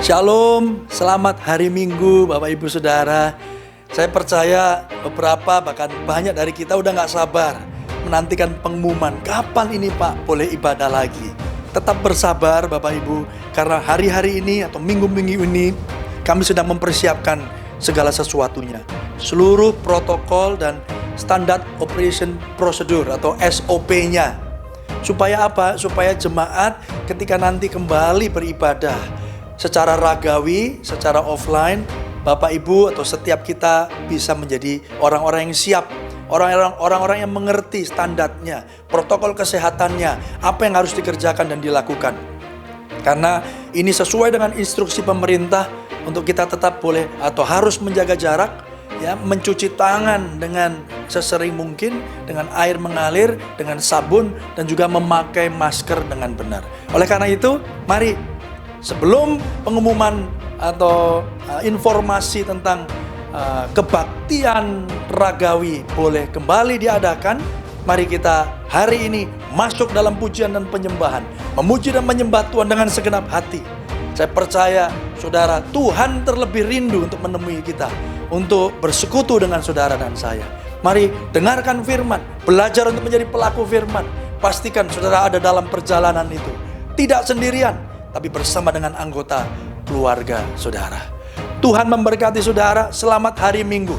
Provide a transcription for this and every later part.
Shalom, selamat hari Minggu Bapak Ibu Saudara. Saya percaya beberapa bahkan banyak dari kita udah gak sabar menantikan pengumuman kapan ini Pak boleh ibadah lagi. Tetap bersabar Bapak Ibu, karena hari-hari ini atau minggu-minggu ini kami sedang mempersiapkan segala sesuatunya. Seluruh protokol dan standar operation procedure atau SOP-nya. Supaya apa? Supaya jemaat ketika nanti kembali beribadah secara ragawi, secara offline, Bapak Ibu atau setiap kita bisa menjadi orang-orang yang siap, orang-orang yang mengerti standarnya, protokol kesehatannya, apa yang harus dikerjakan dan dilakukan. Karena ini sesuai dengan instruksi pemerintah untuk kita tetap boleh atau harus menjaga jarak, ya, mencuci tangan dengan sesering mungkin dengan air mengalir, dengan sabun, dan juga memakai masker dengan benar. Oleh karena itu, mari sebelum pengumuman atau informasi tentang kebaktian ragawi boleh kembali diadakan, mari kita hari ini masuk dalam pujian dan penyembahan, memuji dan menyembah Tuhan dengan segenap hati. Saya percaya saudara, Tuhan terlebih rindu untuk menemui kita, untuk bersekutu dengan saudara dan saya. Mari dengarkan firman, belajar untuk menjadi pelaku firman. Pastikan saudara ada dalam perjalanan itu, tidak sendirian, tapi bersama dengan anggota keluarga saudara. Tuhan memberkati saudara. Selamat hari Minggu.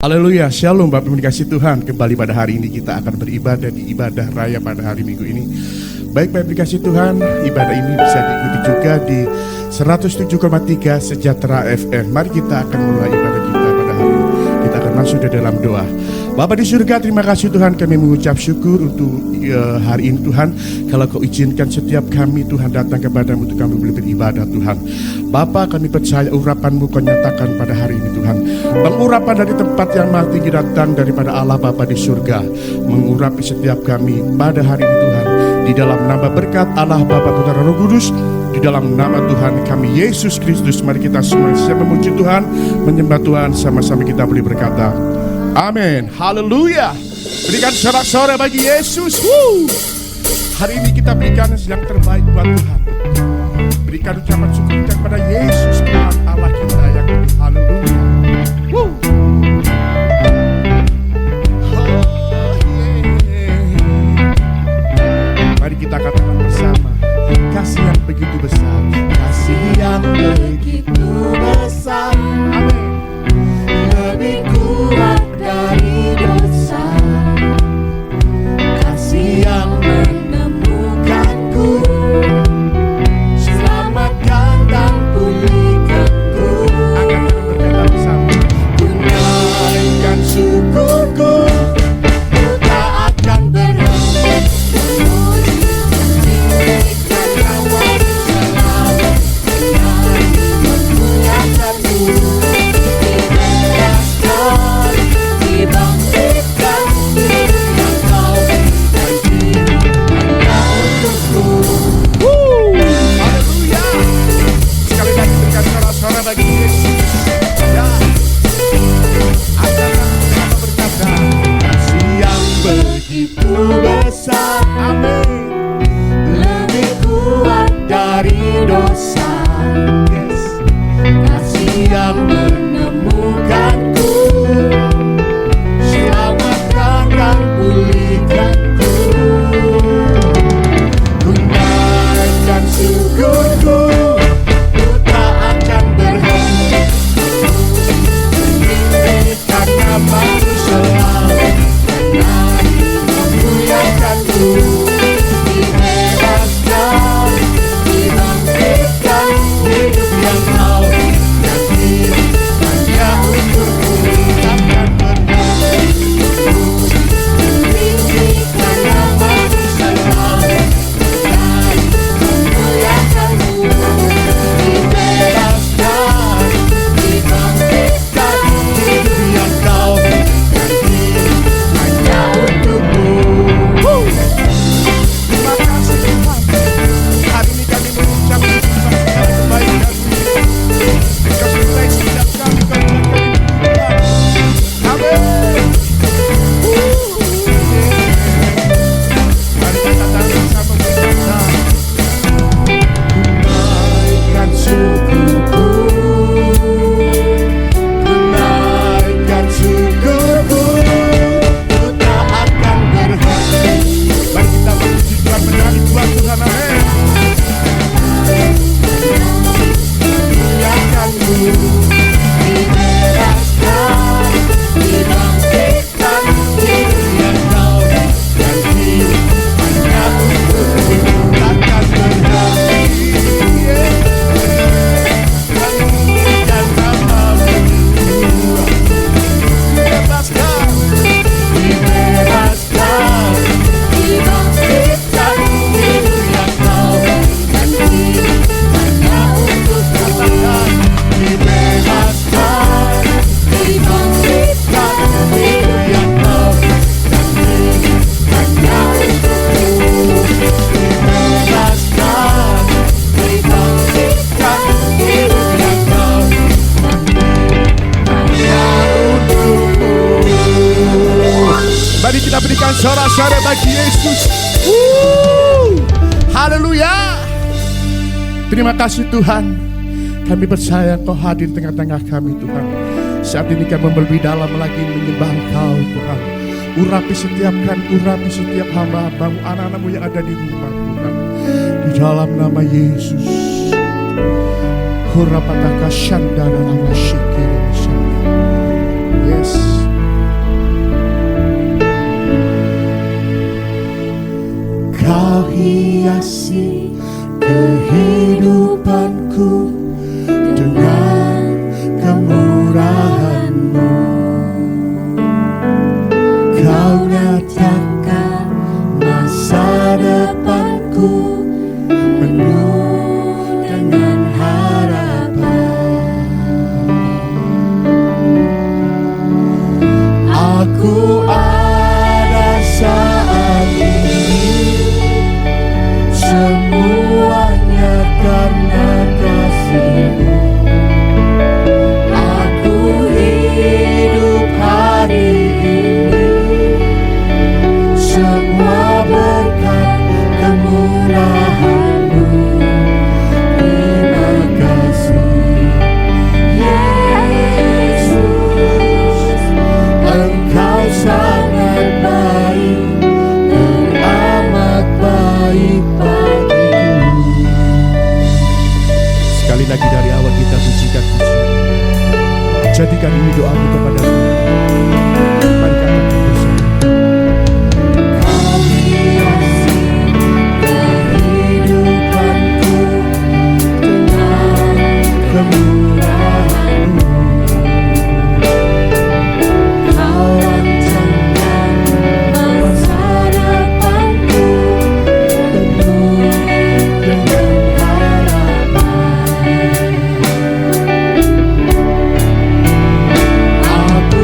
Haleluya, shalom Bapak Ibu dikasih Tuhan. Kembali pada hari ini kita akan beribadah di ibadah raya pada hari Minggu ini. Baik Bapak Ibu dikasih Tuhan, ibadah ini bisa diikuti juga di 107,3 Sejahtera FM. Mari kita akan mulai ibadah kita pada hari ini. Kita akan masuk ke dalam doa. Bapa di surga, terima kasih Tuhan, kami mengucap syukur untuk hari ini Tuhan. Kalau Kau izinkan setiap kami Tuhan datang kepadamu untuk kami boleh beribadah Tuhan. Bapa, kami percaya urapan-Mu Kau nyatakan pada hari ini Tuhan. Pengurapan dari tempat yang maha tinggi datang daripada Allah Bapa di surga, mengurapi setiap kami pada hari ini Tuhan. Di dalam nama berkat Allah Bapa Putra Roh Kudus, di dalam nama Tuhan kami Yesus Kristus, mari kita semua siap memuji Tuhan, menyembah Tuhan, sama-sama kita boleh berkata amin. Haleluya. Berikan sorak-sorai bagi Yesus. Hari ini kita berikan yang terbaik buat Tuhan. Berikan ucapan syukur kita kepada Yesus Tuhan Allah kita yang hidup. Haleluya. Mari kita katakan bersama, kasih yang begitu besar, kasih yang begitu besar, amin, lebih kuat dari dosa, kasih yang menemukanku, selamatkan dan pulihkanku. Akan berkata bersama, ku naikkan syukurku, ku tak akan berhenti memuji, meninggikan nama selalu, menari, Terima kasih Tuhan. Kami percaya Engkau hadir di tengah-tengah kami Tuhan. Saat ini kami lebih dalam lagi menyembah Engkau Tuhan. Urapi setiap hamba-Hambamu, anak-anakmu yang ada di rumah Tuhan. Di dalam nama Yesus. Hurapataka shandana nama shikiri shanda. Yes. Kau hiasi kehidupanku dengan kemurahan-Mu. Kau nyatakan masa depanku penuh dengan harapan. Aku ada saat ini, semuanya karena kasih-Mu. Aku hidup hari ini, semua berkat kemurahan-Mu. Terima kasih Yesus, Engkau sangat baik, teramat baik bagiku. Sekali lagi dari awal kita pujikan Tuhan. Jadikan ini doamu kepada Tuhan. Mari katakan bersama. Kau hiasi kehidupanku dengan kemurahan-Mu. Kau rancangkan masa depanku penuh dengan harapan. Aku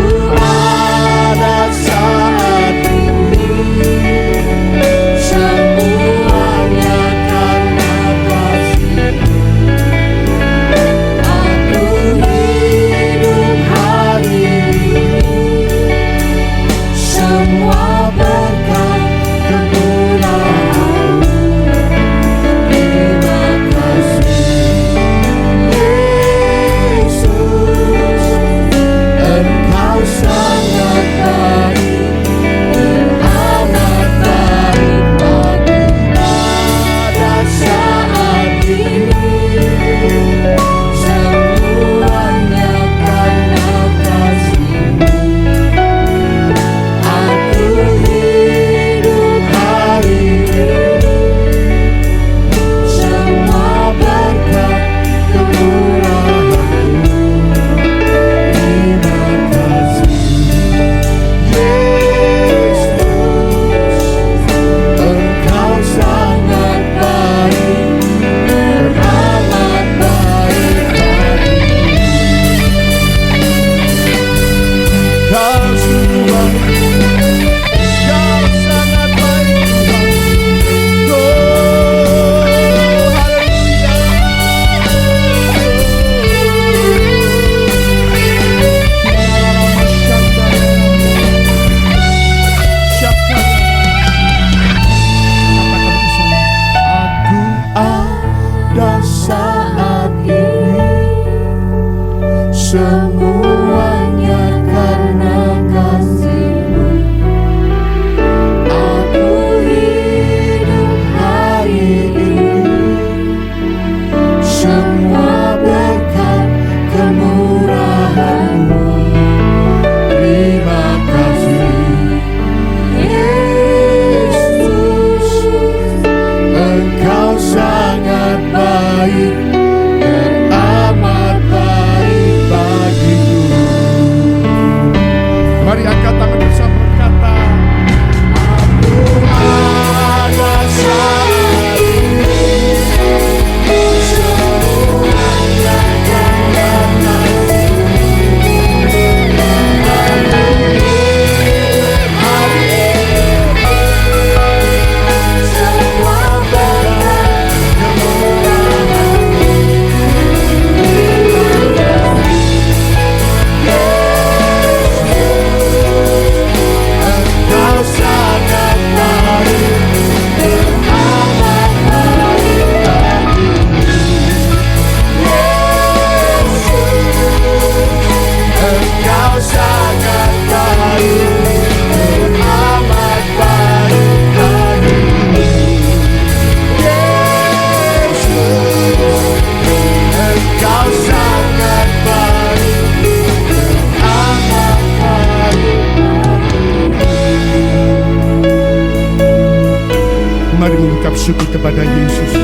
bersyukur kepada Yesus.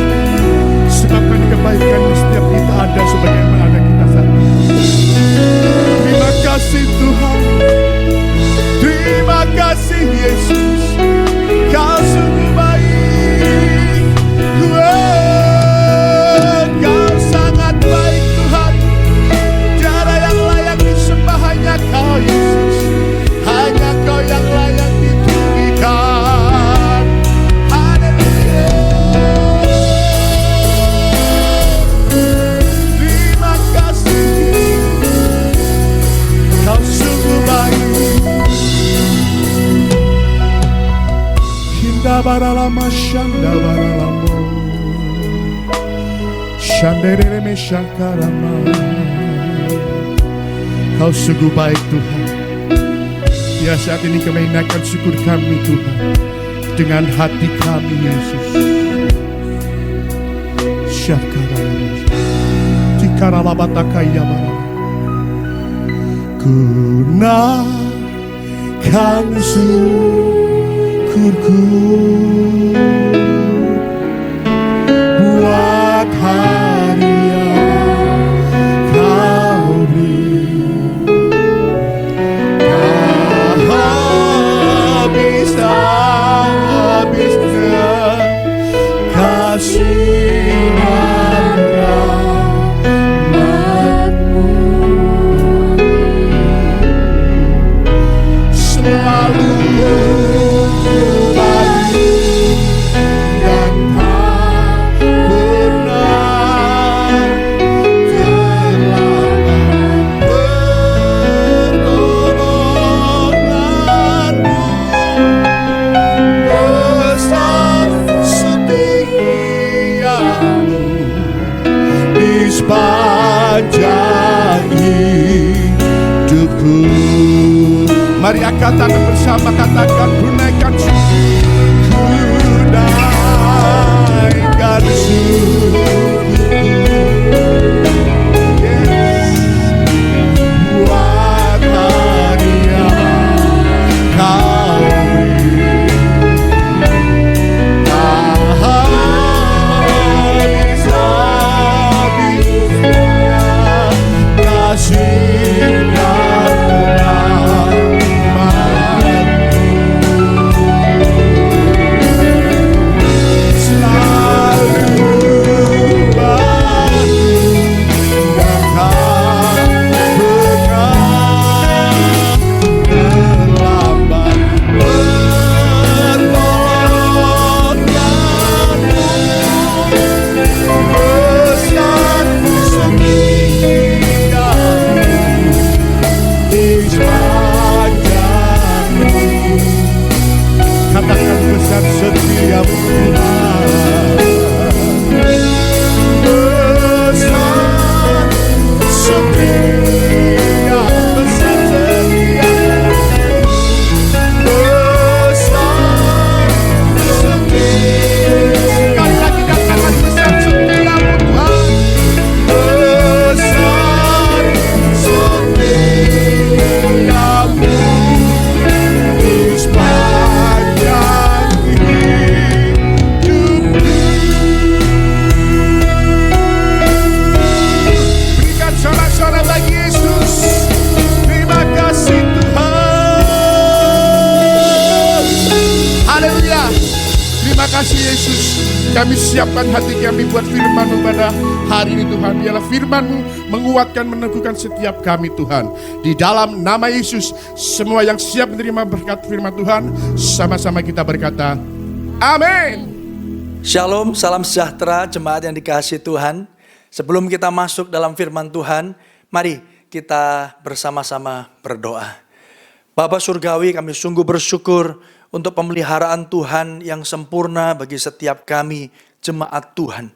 Sebabkan kebaikan setiap kita ada sebagaimana ada kita saat ini. Terima kasih Tuhan. Terima kasih Yesus. Kau sungguh baik. Kau sangat baik Tuhan. Tiada yang layak disembah, hanya Kau Yesus. Hanya Kau yang layak ditinggikan. Haleluya. Terima kasih Yesus. Kau sungguh baik. Hinda baralama shanda baralamo. Shandere me shakarama. Kau sungguh baik Tuhan. Ya, saat ini kami naikkan syukur kami Tuhan dengan hati kami Yesus. Shakarama. Tikaralabatakaya barala. Ku naikkan syukurku buat hari yang Kau beri. Tak habis-habisnya kasih dan rahmat-Mu selalu baik dan tak pernah terlambat. Pertolongan-Mu besar, setia-Mu di sepanjang hidupku. Mari angkatan bersama katakan, ku naikkan syukur. Ku naikkan syukur. Yes. Buat hari yang Kau beri. Tak habis-habisnya kasih dan katakan besar setiap Tuhan. Besar setia, besar setia. Besar setia. Sekali lagi katakan besar setiamu Tuhan. Besar setiamu di sepanjang hidupku. Berikan sorak-sorai bagi Yesus. Terima kasih Tuhan. Haleluya. Terima kasih Yesus. Kami siapkan hati kami buat firman-Mu pada hari ini Tuhan. Biarlah firman-Mu menguatkan, meneguhkan setiap kami Tuhan. Di dalam nama Yesus, semua yang siap menerima berkat firman Tuhan, sama-sama kita berkata, amin. Shalom, salam sejahtera jemaat yang dikasihi Tuhan. Sebelum kita masuk dalam firman Tuhan, mari kita bersama-sama berdoa. Bapa Surgawi, kami sungguh bersyukur untuk pemeliharaan Tuhan yang sempurna bagi setiap kami, jemaat Tuhan.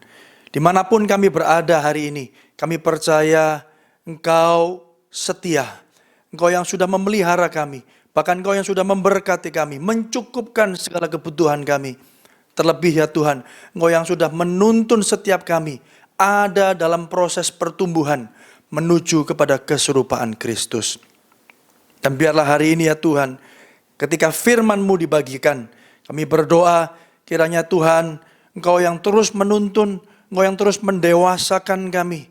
Dimanapun kami berada hari ini, kami percaya Engkau setia. Engkau yang sudah memelihara kami, bahkan Engkau yang sudah memberkati kami, mencukupkan segala kebutuhan kami. Terlebih ya Tuhan, Engkau yang sudah menuntun setiap kami ada dalam proses pertumbuhan menuju kepada keserupaan Kristus. Dan biarlah hari ini ya Tuhan, ketika firman-Mu dibagikan, kami berdoa kiranya Tuhan, Engkau yang terus menuntun, Engkau yang terus mendewasakan kami.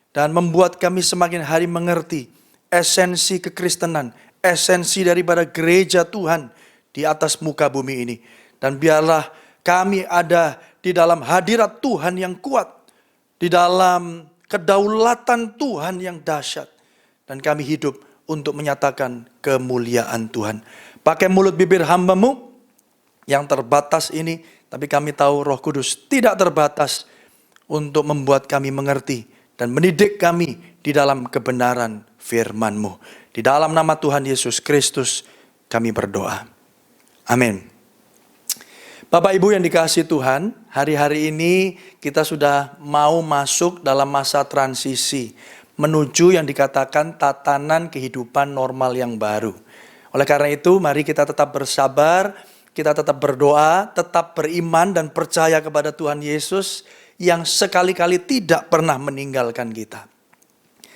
Dan membuat kami semakin hari mengerti esensi kekristenan, esensi daripada gereja Tuhan di atas muka bumi ini. Dan biarlah kami ada di dalam hadirat Tuhan yang kuat, di dalam kedaulatan Tuhan yang dahsyat. Dan kami hidup untuk menyatakan kemuliaan Tuhan. Pakai mulut bibir hamba-Mu yang terbatas ini, tapi kami tahu Roh Kudus tidak terbatas untuk membuat kami mengerti dan mendidik kami di dalam kebenaran firman-Mu. Di dalam nama Tuhan Yesus Kristus kami berdoa. Amin. Bapak Ibu yang dikasihi Tuhan, hari-hari ini kita sudah mau masuk dalam masa transisi menuju yang dikatakan tatanan kehidupan normal yang baru. Oleh karena itu, mari kita tetap bersabar, kita tetap berdoa, tetap beriman dan percaya kepada Tuhan Yesus yang sekali-kali tidak pernah meninggalkan kita.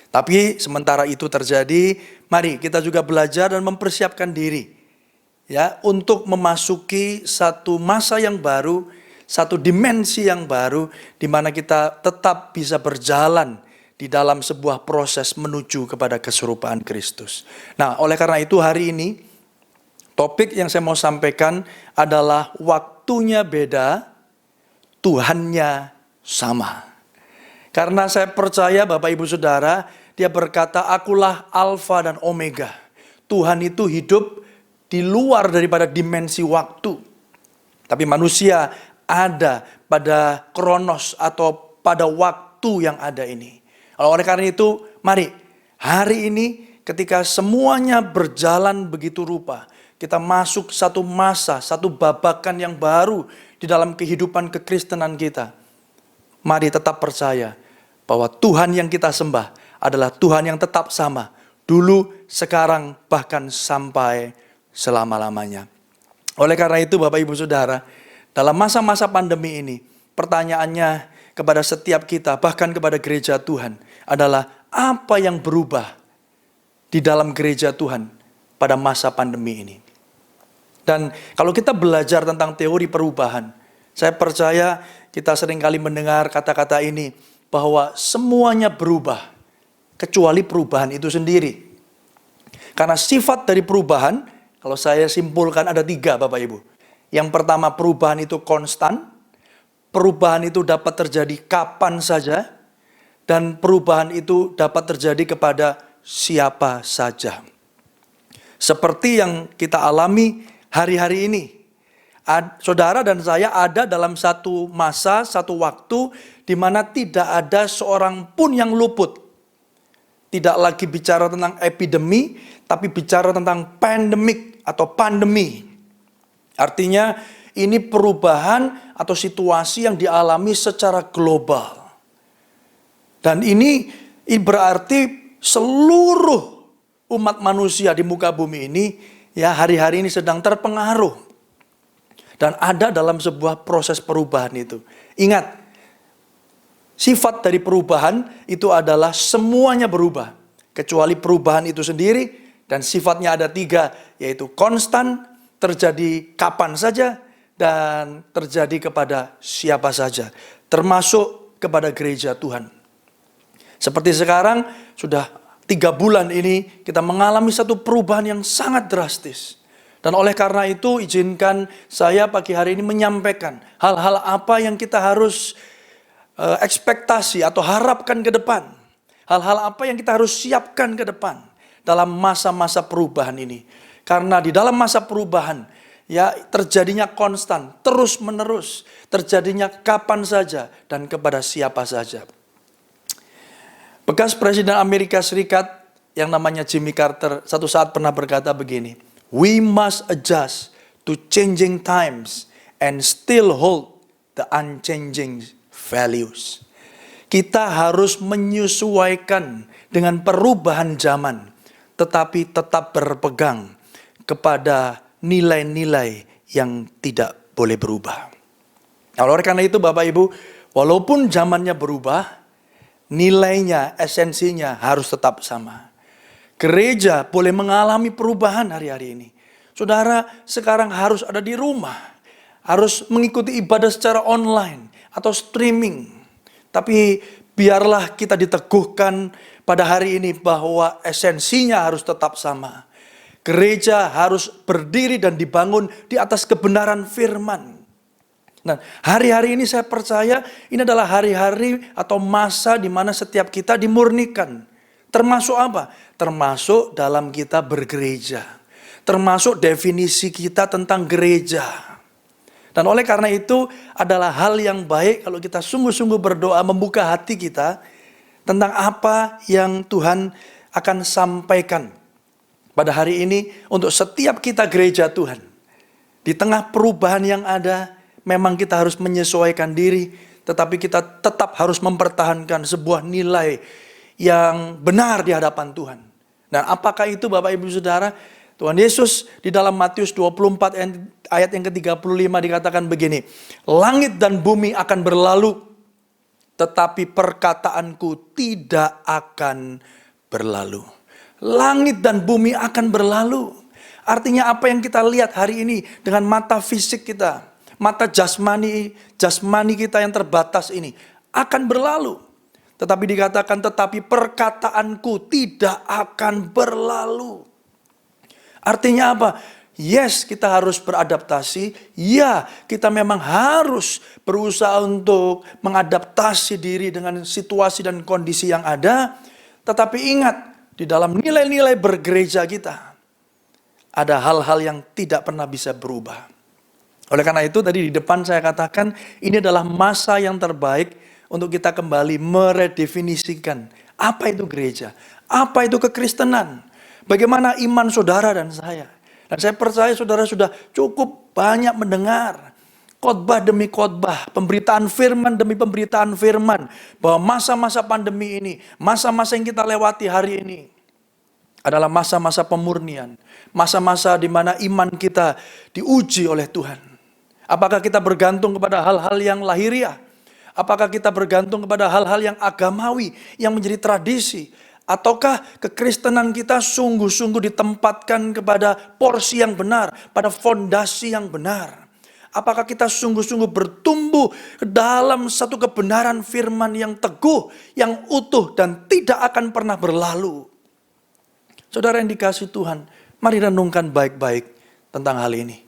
Tapi sementara itu terjadi, mari kita juga belajar dan mempersiapkan diri ya untuk memasuki satu masa yang baru, satu dimensi yang baru di mana kita tetap bisa berjalan di dalam sebuah proses menuju kepada keserupaan Kristus. Nah, oleh karena itu hari ini topik yang saya mau sampaikan adalah waktunya beda, Tuhannya sama. Karena saya percaya Bapak Ibu Saudara, dia berkata, akulah Alfa dan Omega. Tuhan itu hidup di luar daripada dimensi waktu. Tapi manusia ada pada kronos atau pada waktu yang ada ini. Oleh karena itu, mari hari ini ketika semuanya berjalan begitu rupa, kita masuk satu masa, satu babakan yang baru di dalam kehidupan kekristenan kita. Mari tetap percaya bahwa Tuhan yang kita sembah adalah Tuhan yang tetap sama. Dulu, sekarang, bahkan sampai selama-lamanya. Oleh karena itu Bapak Ibu Saudara, dalam masa-masa pandemi ini, pertanyaannya kepada setiap kita, bahkan kepada gereja Tuhan, adalah apa yang berubah di dalam gereja Tuhan pada masa pandemi ini. Dan kalau kita belajar tentang teori perubahan, saya percaya kita seringkali mendengar kata-kata ini, bahwa semuanya berubah, kecuali perubahan itu sendiri. Karena sifat dari perubahan, kalau saya simpulkan ada 3 Bapak Ibu. Yang pertama, perubahan itu konstan. Perubahan itu dapat terjadi kapan saja, dan perubahan itu dapat terjadi kepada siapa saja. Seperti yang kita alami hari-hari ini. Saudara dan saya ada dalam satu masa, satu waktu di mana tidak ada seorang pun yang luput. Tidak lagi bicara tentang epidemi, tapi bicara tentang pandemik atau pandemi. Artinya ini perubahan atau situasi yang dialami secara global. Dan ini berarti seluruh umat manusia di muka bumi ini ya hari-hari ini sedang terpengaruh. Dan ada dalam sebuah proses perubahan itu. Ingat, sifat dari perubahan itu adalah semuanya berubah. Kecuali perubahan itu sendiri, dan sifatnya ada 3, yaitu konstan, terjadi kapan saja, dan terjadi kepada siapa saja, termasuk kepada gereja Tuhan. Seperti sekarang, sudah 3 bulan ini kita mengalami satu perubahan yang sangat drastis. Dan oleh karena itu izinkan saya pagi hari ini menyampaikan hal-hal apa yang kita harus ekspektasi atau harapkan ke depan. Hal-hal apa yang kita harus siapkan ke depan dalam masa-masa perubahan ini. Karena di dalam masa perubahan ya terjadinya konstan, terus menerus, terjadinya kapan saja dan kepada siapa saja. Bekas Presiden Amerika Serikat yang namanya Jimmy Carter satu saat pernah berkata begini, "We must adjust to changing times and still hold the unchanging values." Kita harus menyesuaikan dengan perubahan zaman, tetapi tetap berpegang kepada nilai-nilai yang tidak boleh berubah. Oleh karena itu Bapak Ibu, walaupun zamannya berubah, nilainya, esensinya harus tetap sama. Gereja boleh mengalami perubahan hari-hari ini. Saudara sekarang harus ada di rumah. harus mengikuti ibadah secara online atau streaming. Tapi biarlah kita diteguhkan pada hari ini bahwa esensinya harus tetap sama. Gereja harus berdiri dan dibangun di atas kebenaran firman. Nah, hari-hari ini saya percaya ini adalah hari-hari atau masa di mana setiap kita dimurnikan. Termasuk apa? Termasuk dalam kita bergereja. Termasuk definisi kita tentang gereja. Dan oleh karena itu adalah hal yang baik kalau kita sungguh-sungguh berdoa membuka hati kita tentang apa yang Tuhan akan sampaikan pada hari ini untuk setiap kita gereja Tuhan. Di tengah perubahan yang ada, memang kita harus menyesuaikan diri, tetapi kita tetap harus mempertahankan sebuah nilai yang benar di hadapan Tuhan. Dan apakah itu Bapak Ibu Saudara? Tuhan Yesus di dalam Matius 24 ayat yang ke-35 dikatakan begini, langit dan bumi akan berlalu, tetapi perkataanku tidak akan berlalu. Langit dan bumi akan berlalu. Artinya apa yang kita lihat hari ini dengan mata fisik kita, mata jasmani kita yang terbatas ini akan berlalu. Tetapi dikatakan tetapi perkataanku tidak akan berlalu. Artinya apa? Yes, kita harus beradaptasi. Ya, kita memang harus berusaha untuk mengadaptasi diri dengan situasi dan kondisi yang ada. Tetapi ingat, di dalam nilai-nilai bergereja kita, ada hal-hal yang tidak pernah bisa berubah. Oleh karena itu tadi di depan saya katakan, ini adalah masa yang terbaik untuk kita kembali meredefinisikan apa itu gereja, apa itu kekristenan. Bagaimana iman saudara dan saya. Dan saya percaya saudara sudah cukup banyak mendengar khotbah demi khotbah, pemberitaan firman demi pemberitaan firman, bahwa masa-masa pandemi ini, masa-masa yang kita lewati hari ini adalah masa-masa pemurnian, masa-masa di mana iman kita diuji oleh Tuhan. Apakah kita bergantung kepada hal-hal yang lahiriah? Apakah kita bergantung kepada hal-hal yang agamawi, yang menjadi tradisi? Ataukah kekristenan kita sungguh-sungguh ditempatkan kepada porsi yang benar, pada fondasi yang benar? Apakah kita sungguh-sungguh bertumbuh ke dalam satu kebenaran firman yang teguh, yang utuh dan tidak akan pernah berlalu? Saudara yang dikasihi Tuhan, mari renungkan baik-baik tentang hal ini.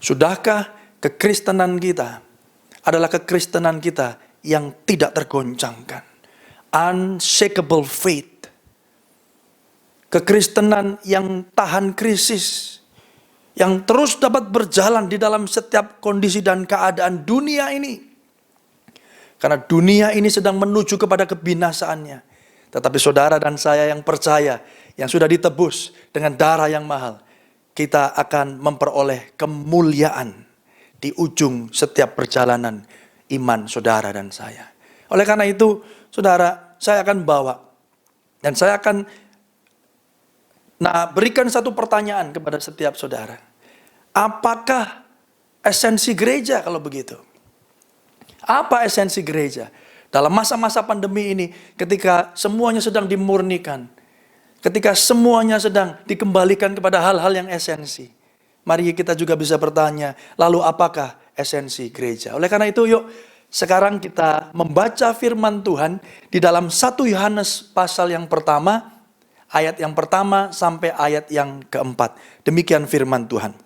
Sudahkah kekristenan kita adalah kekristenan kita yang tidak tergoncangkan? Unshakable faith. Kekristenan yang tahan krisis, yang terus dapat berjalan di dalam setiap kondisi dan keadaan dunia ini. Karena dunia ini sedang menuju kepada kebinasaannya. Tetapi saudara dan saya yang percaya, yang sudah ditebus dengan darah yang mahal, kita akan memperoleh kemuliaan di ujung setiap perjalanan iman saudara dan saya. Oleh karena itu, saudara, saya akan bawa dan saya akan berikan satu pertanyaan kepada setiap saudara. Apakah esensi gereja kalau begitu? Apa esensi gereja? Dalam masa-masa pandemi ini, ketika semuanya sedang dimurnikan, ketika semuanya sedang dikembalikan kepada hal-hal yang esensi, mari kita juga bisa bertanya, lalu apakah esensi gereja? Oleh karena itu, yuk sekarang kita membaca firman Tuhan di dalam 1 Yohanes pasal yang pertama, ayat yang pertama sampai ayat yang keempat. Demikian firman Tuhan.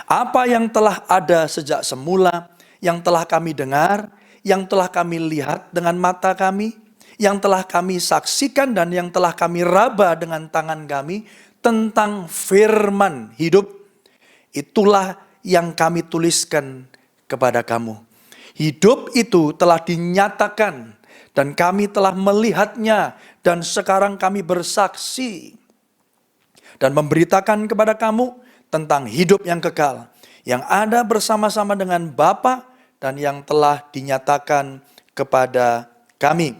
Apa yang telah ada sejak semula, yang telah kami dengar, yang telah kami lihat dengan mata kami, yang telah kami saksikan dan yang telah kami raba dengan tangan kami tentang firman hidup, itulah yang kami tuliskan kepada kamu. Hidup itu telah dinyatakan dan kami telah melihatnya dan sekarang kami bersaksi dan memberitakan kepada kamu tentang hidup yang kekal yang ada bersama-sama dengan Bapa dan yang telah dinyatakan kepada kami.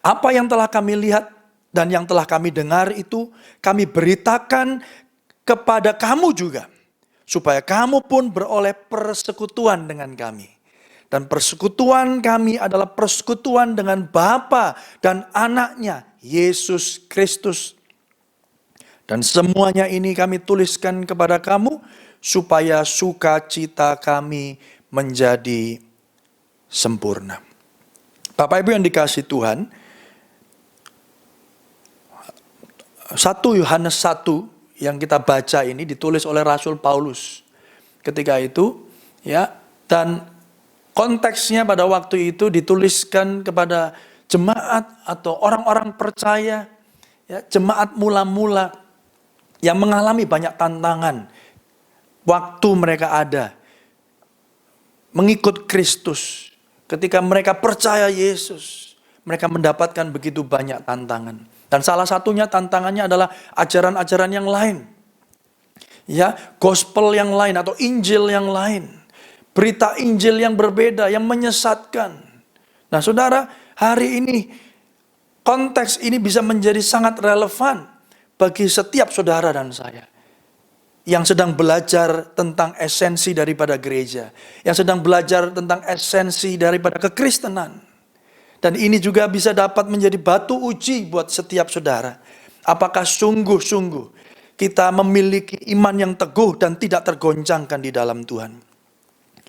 Apa yang telah kami lihat dan yang telah kami dengar itu kami beritakan kepada kamu juga, supaya kamu pun beroleh persekutuan dengan kami. Dan persekutuan kami adalah persekutuan dengan Bapa dan Anaknya, Yesus Kristus. Dan semuanya ini kami tuliskan kepada kamu, supaya sukacita kami menjadi sempurna. Bapak Ibu yang dikasihi Tuhan, 1 Yohanes 1 yang kita baca ini ditulis oleh Rasul Paulus ketika itu, ya, dan konteksnya pada waktu itu dituliskan kepada jemaat atau orang-orang percaya, ya, jemaat mula-mula yang mengalami banyak tantangan waktu mereka ada mengikut Kristus. Ketika mereka percaya Yesus, mereka mendapatkan begitu banyak tantangan. Dan salah satunya tantangannya adalah ajaran-ajaran yang lain. Ya, gospel yang lain atau Injil yang lain. Berita Injil yang berbeda, yang menyesatkan. Nah, saudara, hari ini konteks ini bisa menjadi sangat relevan bagi setiap saudara dan saya yang sedang belajar tentang esensi daripada gereja, yang sedang belajar tentang esensi daripada kekristenan. Dan ini juga bisa dapat menjadi batu uji buat setiap saudara. Apakah sungguh-sungguh kita memiliki iman yang teguh dan tidak tergoncangkan di dalam Tuhan.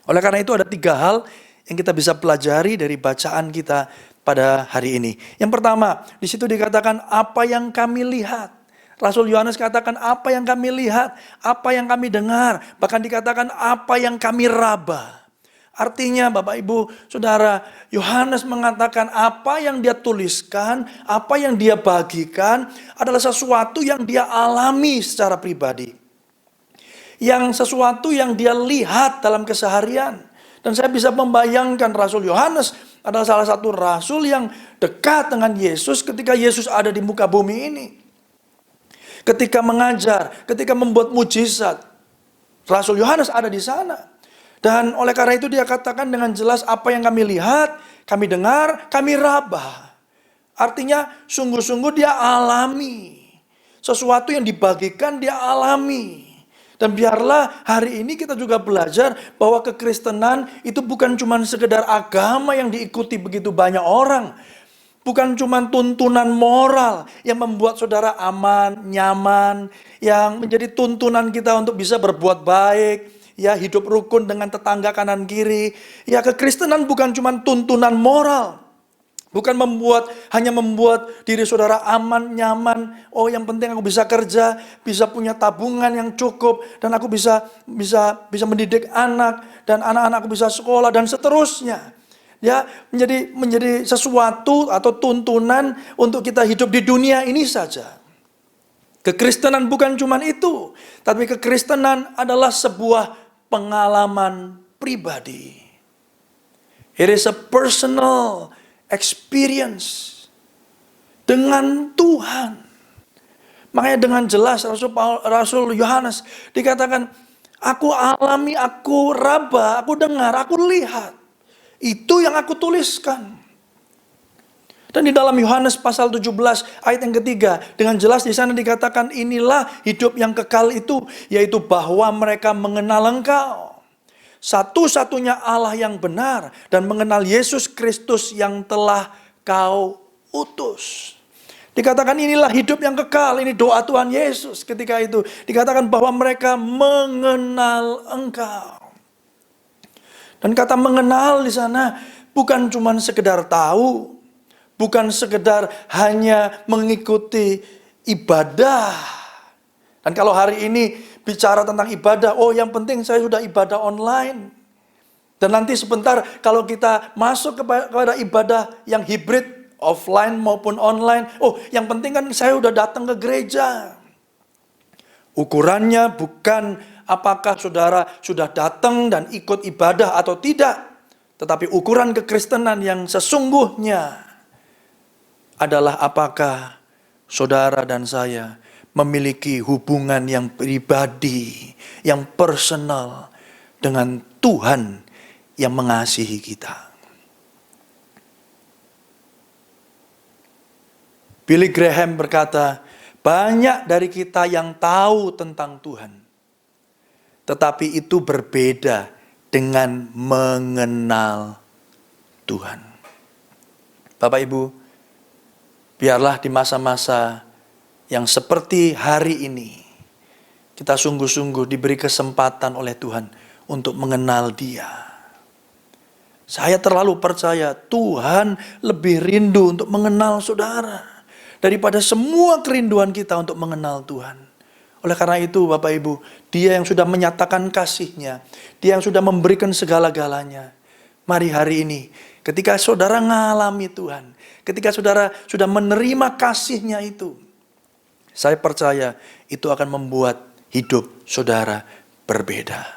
Oleh karena itu ada 3 hal yang kita bisa pelajari dari bacaan kita pada hari ini. Yang pertama, di situ dikatakan apa yang kami lihat. Rasul Yohanes katakan apa yang kami lihat, apa yang kami dengar, bahkan dikatakan apa yang kami raba. Artinya Bapak Ibu Saudara, Yohanes mengatakan apa yang dia tuliskan, apa yang dia bagikan adalah sesuatu yang dia alami secara pribadi. Yang sesuatu yang dia lihat dalam keseharian. Dan saya bisa membayangkan Rasul Yohanes adalah salah satu rasul yang dekat dengan Yesus ketika Yesus ada di muka bumi ini. Ketika mengajar, ketika membuat mujizat, Rasul Yohanes ada di sana. Dan oleh karena itu dia katakan dengan jelas apa yang kami lihat, kami dengar, kami raba. Artinya sungguh-sungguh dia alami. Sesuatu yang dibagikan dia alami. Dan biarlah hari ini kita juga belajar bahwa kekristenan itu bukan cuma sekedar agama yang diikuti begitu banyak orang. Bukan cuma tuntunan moral yang membuat saudara aman, nyaman, yang menjadi tuntunan kita untuk bisa berbuat baik, ya, hidup rukun dengan tetangga kanan kiri. Ya, kekristenan bukan cuma tuntunan moral. Bukan hanya membuat diri saudara aman, nyaman. Oh, yang penting aku bisa kerja, bisa punya tabungan yang cukup, dan aku bisa mendidik anak, dan anak-anakku bisa sekolah, dan seterusnya. Ya, menjadi sesuatu atau tuntunan untuk kita hidup di dunia ini saja. Kekristenan bukan cuma itu, tapi kekristenan adalah sebuah pengalaman pribadi. It is a personal experience dengan Tuhan. Makanya dengan jelas Rasul Yohanes dikatakan, aku alami, aku raba, aku dengar, aku lihat. Itu yang aku tuliskan. Dan di dalam Yohanes pasal 17 ayat yang ketiga, dengan jelas di sana dikatakan inilah hidup yang kekal itu, yaitu bahwa mereka mengenal Engkau, satu-satunya Allah yang benar, dan mengenal Yesus Kristus yang telah Kau utus. Dikatakan inilah hidup yang kekal, ini doa Tuhan Yesus ketika itu. Dikatakan bahwa mereka mengenal Engkau. Dan kata mengenal di sana bukan cuma sekedar tahu, bukan sekedar hanya mengikuti ibadah. Dan kalau hari ini bicara tentang ibadah, oh yang penting saya sudah ibadah online. Dan nanti sebentar kalau kita masuk kepada ibadah yang hibrid, offline maupun online, oh yang penting kan saya sudah datang ke gereja. Ukurannya bukan apakah saudara sudah datang dan ikut ibadah atau tidak. Tetapi ukuran kekristenan yang sesungguhnya adalah apakah saudara dan saya memiliki hubungan yang pribadi, yang personal dengan Tuhan yang mengasihi kita. Billy Graham berkata, banyak dari kita yang tahu tentang Tuhan, tetapi itu berbeda dengan mengenal Tuhan. Bapak Ibu, biarlah di masa-masa yang seperti hari ini, kita sungguh-sungguh diberi kesempatan oleh Tuhan untuk mengenal Dia. Saya terlalu percaya Tuhan lebih rindu untuk mengenal saudara daripada semua kerinduan kita untuk mengenal Tuhan. Oleh karena itu Bapak Ibu, Dia yang sudah menyatakan kasih-Nya, Dia yang sudah memberikan segala-galanya. Mari hari ini, ketika saudara mengalami Tuhan, ketika saudara sudah menerima kasih-Nya itu, saya percaya itu akan membuat hidup saudara berbeda.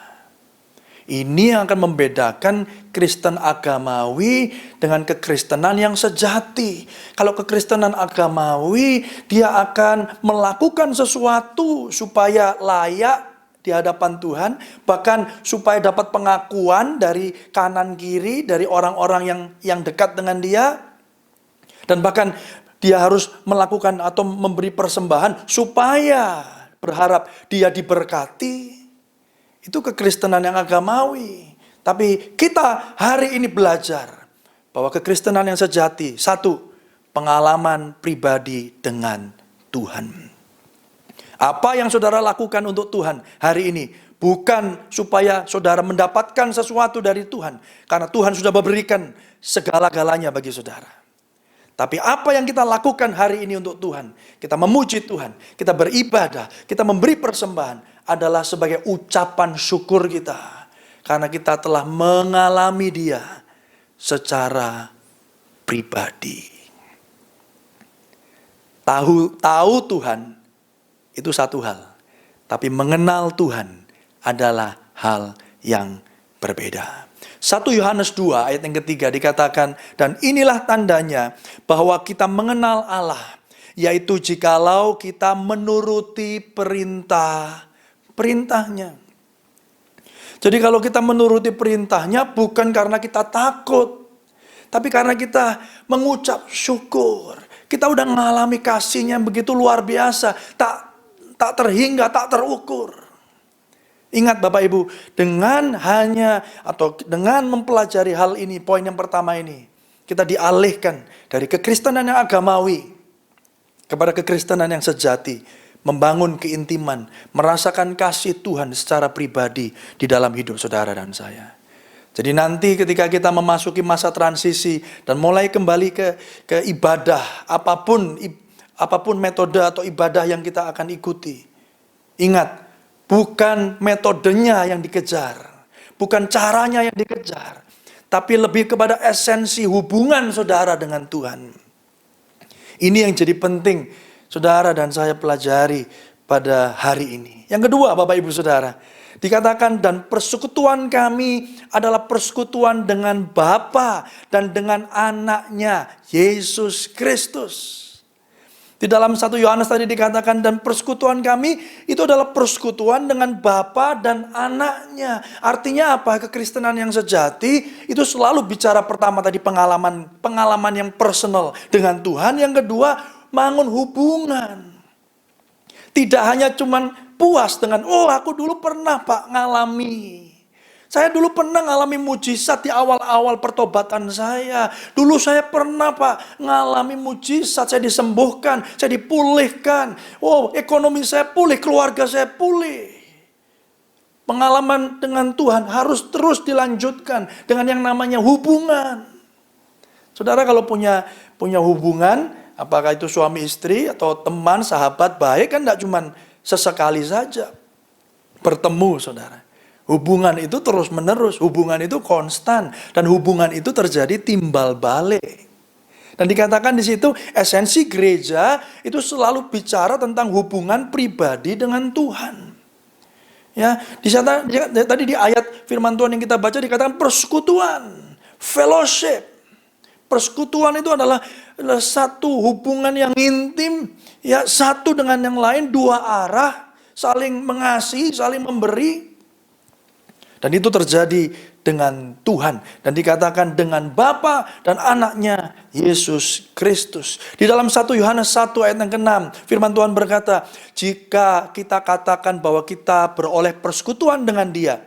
Ini yang akan membedakan Kristen agamawi dengan kekristenan yang sejati. Kalau kekristenan agamawi, dia akan melakukan sesuatu supaya layak di hadapan Tuhan, bahkan supaya dapat pengakuan dari kanan kiri, dari orang-orang yang dekat dengan dia, dan bahkan dia harus melakukan atau memberi persembahan supaya berharap dia diberkati. Itu kekristenan yang agamawi. Tapi kita hari ini belajar bahwa kekristenan yang sejati, satu, pengalaman pribadi dengan Tuhan. Apa yang saudara lakukan untuk Tuhan hari ini bukan supaya saudara mendapatkan sesuatu dari Tuhan, karena Tuhan sudah memberikan segala-galanya bagi saudara. Tapi apa yang kita lakukan hari ini untuk Tuhan, kita memuji Tuhan, kita beribadah, kita memberi persembahan, adalah sebagai ucapan syukur kita. Karena kita telah mengalami Dia secara pribadi. Tahu Tuhan itu satu hal, tapi mengenal Tuhan adalah hal yang berbeda. 1 Yohanes 2 ayat yang ketiga dikatakan, dan inilah tandanya bahwa kita mengenal Allah, yaitu jikalau kita menuruti perintahnya. Jadi kalau kita menuruti perintahnya bukan karena kita takut, tapi karena kita mengucap syukur. Kita udah mengalami kasih-Nya begitu luar biasa, tak terhingga, tak terukur. Ingat Bapak Ibu, dengan mempelajari hal ini, poin yang pertama ini, kita dialihkan dari kekristenan yang agamawi kepada kekristenan yang sejati, membangun keintiman, merasakan kasih Tuhan secara pribadi di dalam hidup saudara dan saya. Jadi nanti ketika kita memasuki masa transisi dan mulai kembali ke ibadah, apapun metode atau ibadah yang kita akan ikuti, ingat, bukan metodenya yang dikejar, bukan caranya yang dikejar, tapi lebih kepada esensi hubungan saudara dengan Tuhan. Ini yang jadi penting saudara dan saya pelajari pada hari ini. Yang kedua, Bapak Ibu Saudara, dikatakan dan persekutuan kami adalah persekutuan dengan Bapa dan dengan Anaknya, Yesus Kristus. Di dalam 1 Yohanes tadi dikatakan dan persekutuan kami itu adalah persekutuan dengan Bapa dan Anaknya. Artinya apa? Kekristenan yang sejati itu selalu bicara pertama tadi pengalaman yang personal dengan Tuhan. Yang kedua, bangun hubungan. Tidak hanya cuman puas dengan, oh aku dulu pernah Pak ngalami. Saya dulu pernah ngalami mujizat di awal-awal pertobatan saya. Dulu saya pernah Pak ngalami mujizat, saya disembuhkan, saya dipulihkan. Oh, ekonomi saya pulih, keluarga saya pulih. Pengalaman dengan Tuhan harus terus dilanjutkan dengan yang namanya hubungan. Saudara kalau punya hubungan, apakah itu suami istri atau teman, sahabat baik, kan tidak cuma sesekali saja bertemu saudara. Hubungan itu terus menerus, hubungan itu konstan, dan hubungan itu terjadi timbal balik. Dan dikatakan di situ esensi gereja itu selalu bicara tentang hubungan pribadi dengan Tuhan. Ya, tadi di ayat firman Tuhan yang kita baca dikatakan persekutuan, fellowship. Persekutuan itu adalah satu hubungan yang intim, ya satu dengan yang lain, dua arah, saling mengasihi, saling memberi. Dan itu terjadi dengan Tuhan. Dan dikatakan dengan Bapa dan Anaknya, Yesus Kristus. Di dalam 1 Yohanes 1 ayat yang ke-6, firman Tuhan berkata, jika kita katakan bahwa kita beroleh persekutuan dengan Dia,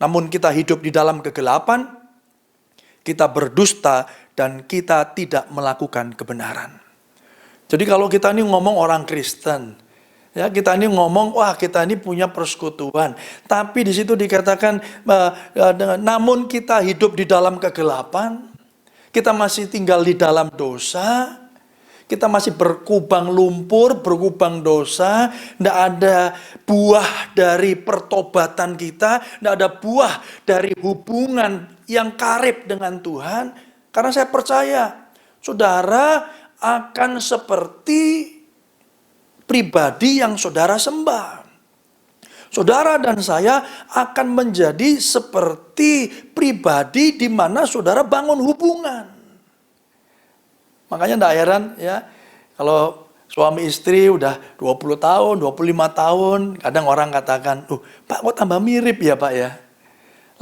namun kita hidup di dalam kegelapan, kita berdusta dan kita tidak melakukan kebenaran. Jadi kalau kita ini ngomong orang Kristen, Ya, kita ini ngomong, wah kita ini punya persekutuan. Tapi di situ dikatakan, namun kita hidup di dalam kegelapan, kita masih tinggal di dalam dosa, kita masih berkubang lumpur, berkubang dosa, tidak ada buah dari pertobatan kita, tidak ada buah dari hubungan yang karib dengan Tuhan. Karena saya percaya, saudara akan seperti pribadi yang saudara sembah. Saudara dan saya akan menjadi seperti pribadi di mana saudara bangun hubungan. Makanya tidak heran ya, kalau suami istri udah 20 tahun, 25 tahun, kadang orang katakan, Pak kok tambah mirip ya Pak ya.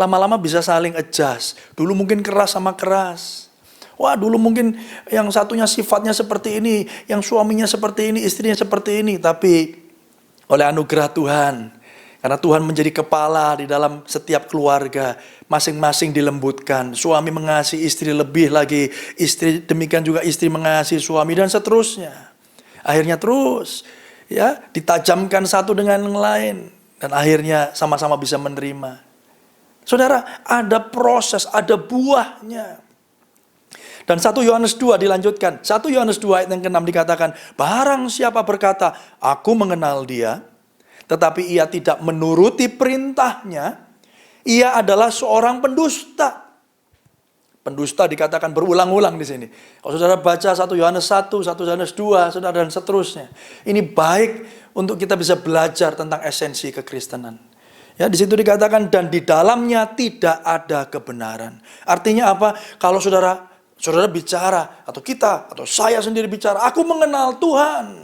Lama-lama bisa saling adjust. Dulu mungkin keras sama keras. Wah dulu mungkin yang satunya sifatnya seperti ini, yang suaminya seperti ini, istrinya seperti ini. Tapi oleh anugerah Tuhan, karena Tuhan menjadi kepala di dalam setiap keluarga, masing-masing dilembutkan. Suami mengasihi istri lebih lagi, istri demikian juga istri mengasihi suami dan seterusnya. Akhirnya terus ya ditajamkan satu dengan yang lain dan akhirnya sama-sama bisa menerima. Saudara, ada proses, ada buahnya. Dan 1 Yohanes 2 dilanjutkan. 1 Yohanes 2 ayat yang ke-6 dikatakan, barang siapa berkata, aku mengenal dia, tetapi ia tidak menuruti perintahnya, ia adalah seorang pendusta. Pendusta dikatakan berulang-ulang di sini. Kalau saudara baca 1 Yohanes 1, 1 Yohanes 2, saudara dan seterusnya. Ini baik untuk kita bisa belajar tentang esensi kekristenan. Ya, di situ dikatakan dan di dalamnya tidak ada kebenaran. Artinya apa? Kalau saudara bicara, atau kita, atau saya sendiri bicara, aku mengenal Tuhan,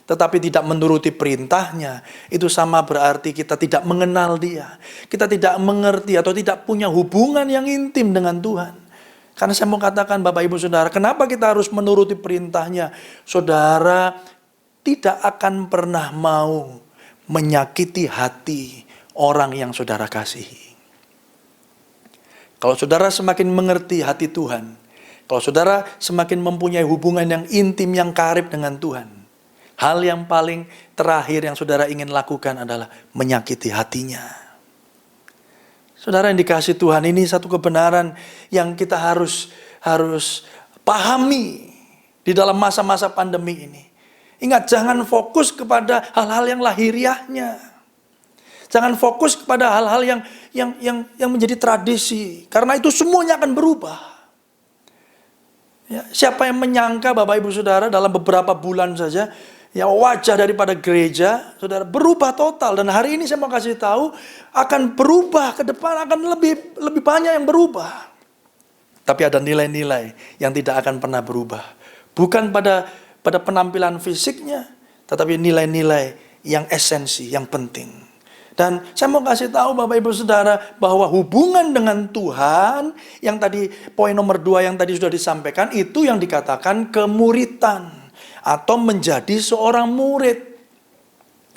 tetapi tidak menuruti perintahnya, itu sama berarti kita tidak mengenal dia. Kita tidak mengerti atau tidak punya hubungan yang intim dengan Tuhan. Karena saya mau katakan Bapak Ibu Saudara, kenapa kita harus menuruti perintahnya? Saudara tidak akan pernah mau menyakiti hati orang yang saudara kasihi. Kalau saudara semakin mengerti hati Tuhan, kalau saudara semakin mempunyai hubungan yang intim, yang karib dengan Tuhan, hal yang paling terakhir yang saudara ingin lakukan adalah menyakiti hatinya. Saudara yang dikasihi Tuhan, ini satu kebenaran yang kita harus pahami di dalam masa-masa pandemi ini. Ingat, jangan fokus kepada hal-hal yang lahiriahnya. Jangan fokus kepada hal-hal yang menjadi tradisi, karena itu semuanya akan berubah. Ya, siapa yang menyangka Bapak Ibu Saudara dalam beberapa bulan saja ya wajah daripada gereja saudara berubah total, dan hari ini saya mau kasih tahu akan berubah ke depan, akan lebih banyak yang berubah. Tapi ada nilai-nilai yang tidak akan pernah berubah. Bukan pada penampilan fisiknya, tetapi nilai-nilai yang esensi, yang penting. Dan saya mau kasih tahu Bapak Ibu Saudara bahwa hubungan dengan Tuhan yang tadi poin nomor 2 yang tadi sudah disampaikan itu yang dikatakan kemuritan atau menjadi seorang murid.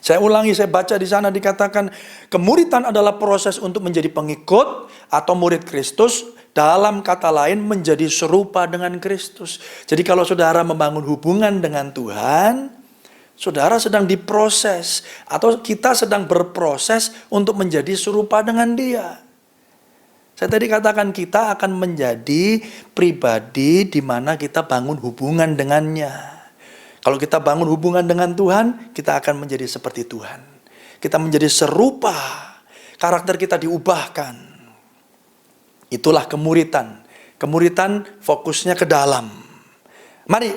Saya ulangi, saya baca di sana dikatakan kemuritan adalah proses untuk menjadi pengikut atau murid Kristus, dalam kata lain menjadi serupa dengan Kristus. Jadi kalau saudara membangun hubungan dengan Tuhan, saudara sedang diproses atau kita sedang berproses untuk menjadi serupa dengan Dia. Saya tadi katakan kita akan menjadi pribadi di mana kita bangun hubungan dengannya. Kalau kita bangun hubungan dengan Tuhan, kita akan menjadi seperti Tuhan. Kita menjadi serupa, karakter kita diubahkan. Itulah kemuritan. Kemuritan fokusnya ke dalam. Mari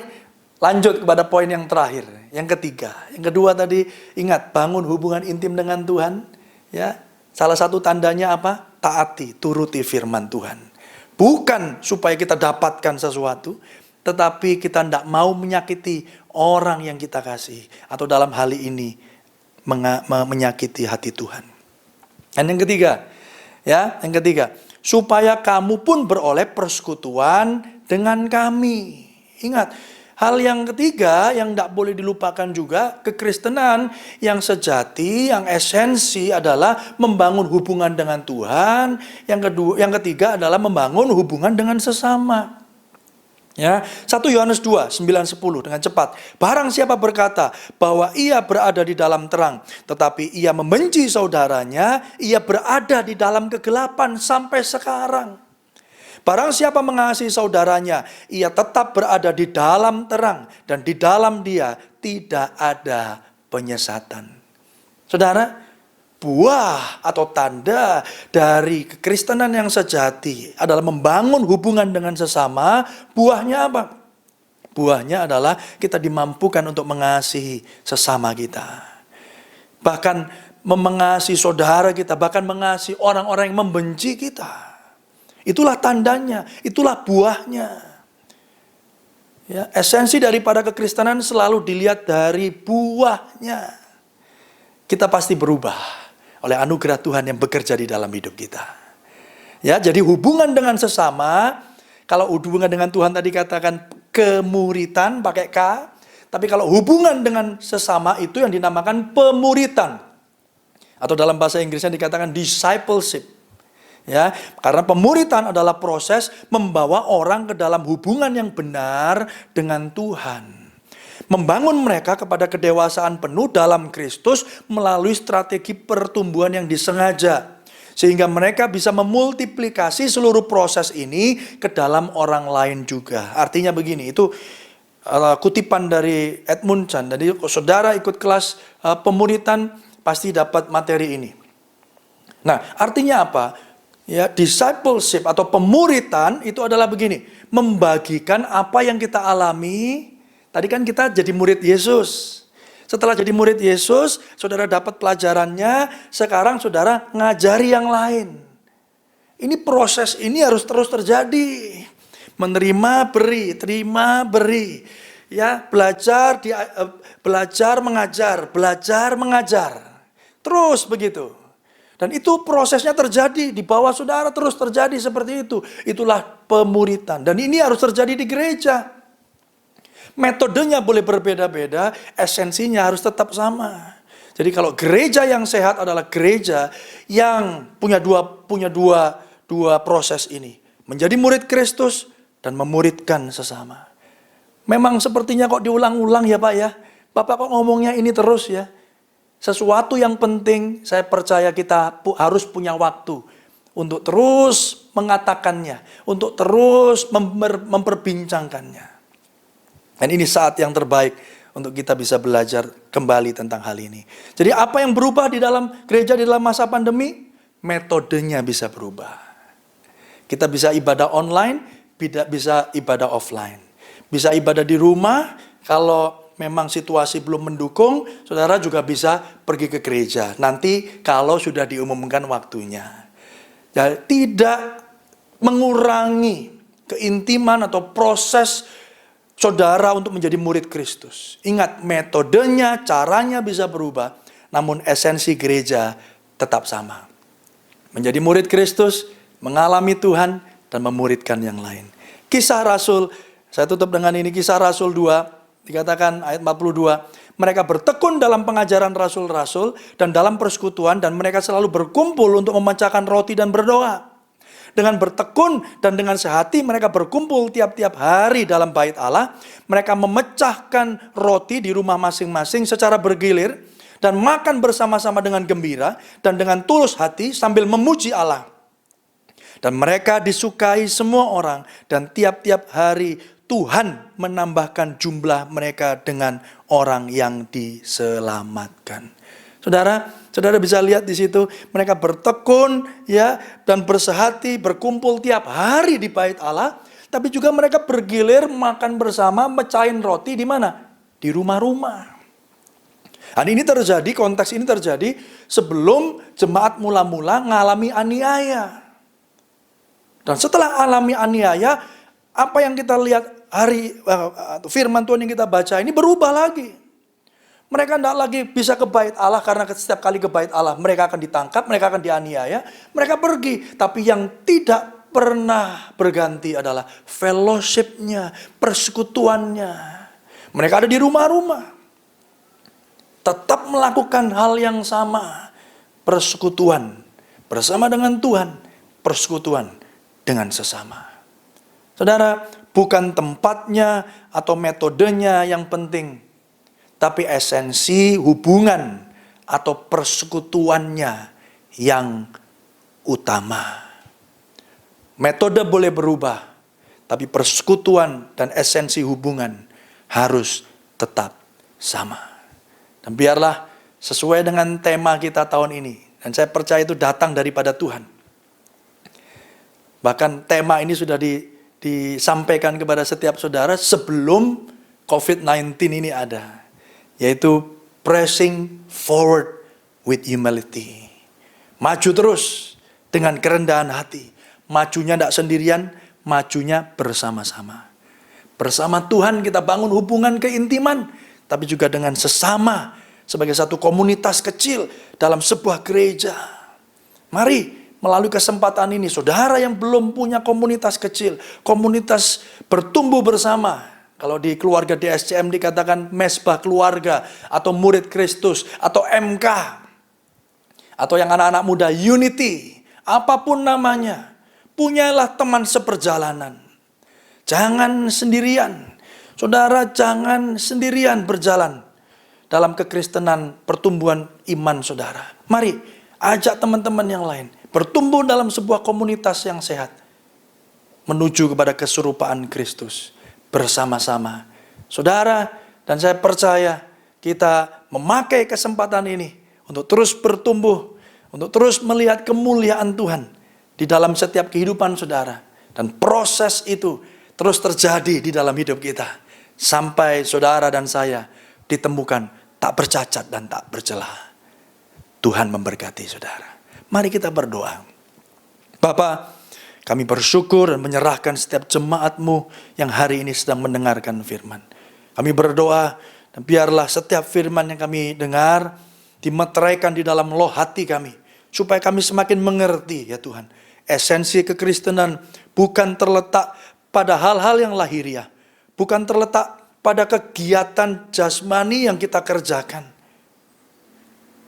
lanjut kepada poin yang terakhir, yang ketiga. Yang kedua tadi, ingat, bangun hubungan intim dengan Tuhan. Ya, salah satu tandanya apa? Taati, turuti firman Tuhan. Bukan supaya kita dapatkan sesuatu, tetapi kita tidak mau menyakiti orang yang kita kasih. Atau dalam hal ini, menyakiti hati Tuhan. Dan yang ketiga, supaya kamu pun beroleh persekutuan dengan kami. Ingat, hal yang ketiga yang tidak boleh dilupakan juga, kekristenan yang sejati, yang esensi adalah membangun hubungan dengan Tuhan. Yang ketiga adalah membangun hubungan dengan sesama. Ya, 1 Yohanes 2, 9, 10 dengan cepat. Barang siapa berkata bahwa ia berada di dalam terang, tetapi ia membenci saudaranya, ia berada di dalam kegelapan sampai sekarang. Barang siapa mengasihi saudaranya, ia tetap berada di dalam terang, dan di dalam dia tidak ada penyesatan. Saudara, buah atau tanda dari kekristenan yang sejati adalah membangun hubungan dengan sesama. Buahnya apa? Buahnya adalah kita dimampukan untuk mengasihi sesama kita. Bahkan mengasihi saudara kita, bahkan mengasihi orang-orang yang membenci kita. Itulah tandanya, itulah buahnya. Ya, esensi daripada kekristenan selalu dilihat dari buahnya. Kita pasti berubah oleh anugerah Tuhan yang bekerja di dalam hidup kita. Ya, jadi hubungan dengan sesama, kalau hubungan dengan Tuhan tadi katakan kemuritan pakai K, tapi kalau hubungan dengan sesama itu yang dinamakan pemuritan. Atau dalam bahasa Inggrisnya dikatakan discipleship. Ya, karena pemuritan adalah proses membawa orang ke dalam hubungan yang benar dengan Tuhan. Membangun mereka kepada kedewasaan penuh dalam Kristus melalui strategi pertumbuhan yang disengaja. Sehingga mereka bisa memultiplikasi seluruh proses ini ke dalam orang lain juga. Artinya begini, itu kutipan dari Edmund Chan. Jadi saudara ikut kelas pemuritan pasti dapat materi ini. Nah, artinya apa? Ya, discipleship atau pemuritan itu adalah begini. Membagikan apa yang kita alami. Tadi kan kita jadi murid Yesus. Setelah jadi murid Yesus, saudara dapat pelajarannya, sekarang saudara ngajari yang lain. Ini proses ini harus terus terjadi. Menerima, beri, terima, beri. Ya, belajar, belajar, mengajar. Terus begitu. Dan itu prosesnya terjadi di bawah saudara, terus terjadi seperti itu. Itulah pemuritan. Dan ini harus terjadi di gereja. Metodenya boleh berbeda-beda, esensinya harus tetap sama. Jadi kalau gereja yang sehat adalah gereja yang punya dua proses ini. Menjadi murid Kristus dan memuridkan sesama. Memang sepertinya kok diulang-ulang ya Pak ya. Bapak kok ngomongnya ini terus ya. Sesuatu yang penting saya percaya kita harus punya waktu untuk terus mengatakannya, untuk terus memperbincangkannya. Dan ini saat yang terbaik untuk kita bisa belajar kembali tentang hal ini. Jadi apa yang berubah di dalam gereja di dalam masa pandemi? Metodenya bisa berubah. Kita bisa ibadah online, bisa ibadah offline. Bisa ibadah di rumah, kalau memang situasi belum mendukung, saudara juga bisa pergi ke gereja. Nanti kalau sudah diumumkan waktunya. Jadi, tidak mengurangi keintiman atau proses saudara untuk menjadi murid Kristus. Ingat, metodenya, caranya bisa berubah, namun esensi gereja tetap sama. Menjadi murid Kristus, mengalami Tuhan, dan memuridkan yang lain. Kisah Rasul, saya tutup dengan ini, Kisah Rasul 2, dikatakan ayat 42, mereka bertekun dalam pengajaran rasul-rasul dan dalam persekutuan, dan mereka selalu berkumpul untuk memecahkan roti dan berdoa. Dengan bertekun dan dengan sehati mereka berkumpul tiap-tiap hari dalam bait Allah. Mereka memecahkan roti di rumah masing-masing secara bergilir dan makan bersama-sama dengan gembira dan dengan tulus hati sambil memuji Allah. Dan mereka disukai semua orang, dan tiap-tiap hari Tuhan menambahkan jumlah mereka dengan orang yang diselamatkan. Saudara bisa lihat di situ, mereka bertekun ya dan bersehati, berkumpul tiap hari di bait Allah, tapi juga mereka bergilir makan bersama, mecahin roti di mana? Di rumah-rumah. Dan ini terjadi, konteks ini terjadi sebelum jemaat mula-mula ngalami aniaya. Dan setelah alami aniaya, apa yang kita lihat firman Tuhan yang kita baca ini berubah lagi. Mereka tidak lagi bisa ke bait Allah, karena setiap kali ke bait Allah mereka akan ditangkap, mereka akan dianiaya, mereka pergi. Tapi yang tidak pernah berganti adalah fellowship-nya, persekutuannya. Mereka ada di rumah-rumah, tetap melakukan hal yang sama, persekutuan bersama dengan Tuhan, persekutuan dengan sesama. Saudara, bukan tempatnya atau metodenya yang penting, tapi esensi hubungan atau persekutuannya yang utama. Metode boleh berubah, tapi persekutuan dan esensi hubungan harus tetap sama. Dan biarlah sesuai dengan tema kita tahun ini, dan saya percaya itu datang daripada Tuhan. Bahkan tema ini sudah disampaikan kepada setiap saudara sebelum COVID-19 ini ada, yaitu pressing forward with humility. Maju terus dengan kerendahan hati. Majunya tidak sendirian, majunya bersama-sama. Bersama Tuhan kita bangun hubungan keintiman, tapi juga dengan sesama sebagai satu komunitas kecil dalam sebuah gereja. Mari melalui kesempatan ini, saudara yang belum punya komunitas kecil, komunitas bertumbuh bersama. Kalau di keluarga DSCM dikatakan mesbah keluarga, atau murid Kristus, atau MK, atau yang anak-anak muda Unity, apapun namanya, punyalah teman seperjalanan. Jangan sendirian, saudara jangan sendirian berjalan dalam kekristenan pertumbuhan iman saudara. Mari ajak teman-teman yang lain bertumbuh dalam sebuah komunitas yang sehat, menuju kepada keserupaan Kristus bersama-sama. Saudara, dan saya percaya kita memakai kesempatan ini untuk terus bertumbuh, untuk terus melihat kemuliaan Tuhan di dalam setiap kehidupan saudara. Dan proses itu terus terjadi di dalam hidup kita, sampai saudara dan saya ditemukan tak bercacat dan tak bercela. Tuhan memberkati saudara. Mari kita berdoa. Bapa, kami bersyukur dan menyerahkan setiap jemaat-Mu yang hari ini sedang mendengarkan firman. Kami berdoa, dan biarlah setiap firman yang kami dengar dimeteraikan di dalam loh hati kami, supaya kami semakin mengerti ya Tuhan. Esensi kekristenan bukan terletak pada hal-hal yang lahiriah, bukan terletak pada kegiatan jasmani yang kita kerjakan,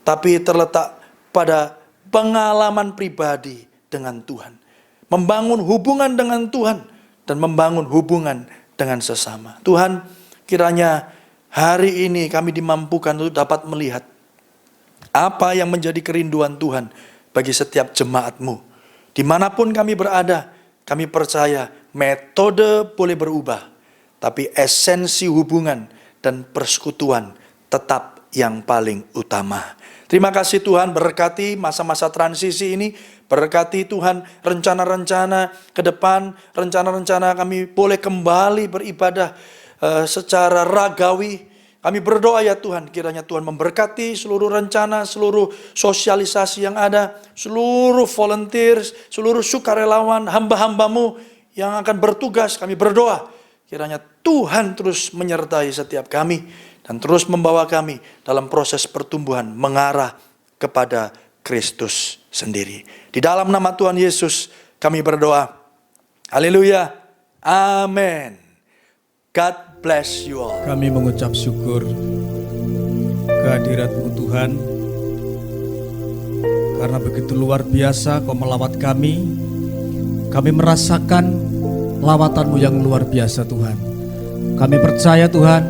tapi terletak pada pengalaman pribadi dengan Tuhan. Membangun hubungan dengan Tuhan dan membangun hubungan dengan sesama. Tuhan, kiranya hari ini kami dimampukan untuk dapat melihat apa yang menjadi kerinduan Tuhan bagi setiap jemaat-Mu. Dimanapun kami berada, kami percaya metode boleh berubah, tapi esensi hubungan dan persekutuan tetap yang paling utama. Terima kasih Tuhan, berkati masa-masa transisi ini, berkati Tuhan rencana-rencana ke depan, rencana-rencana kami boleh kembali beribadah secara ragawi. Kami berdoa ya Tuhan, kiranya Tuhan memberkati seluruh rencana, seluruh sosialisasi yang ada, seluruh volunteers, seluruh sukarelawan, hamba-hamba-Mu yang akan bertugas. Kami berdoa, kiranya Tuhan terus menyertai setiap kami, dan terus membawa kami dalam proses pertumbuhan mengarah kepada Kristus sendiri. Di dalam nama Tuhan Yesus kami berdoa. Haleluya. Amin. God bless you all. Kami mengucap syukur kehadirat-Mu Tuhan, karena begitu luar biasa Kau melawat kami. Kami merasakan lawatan-Mu yang luar biasa Tuhan. Kami percaya Tuhan,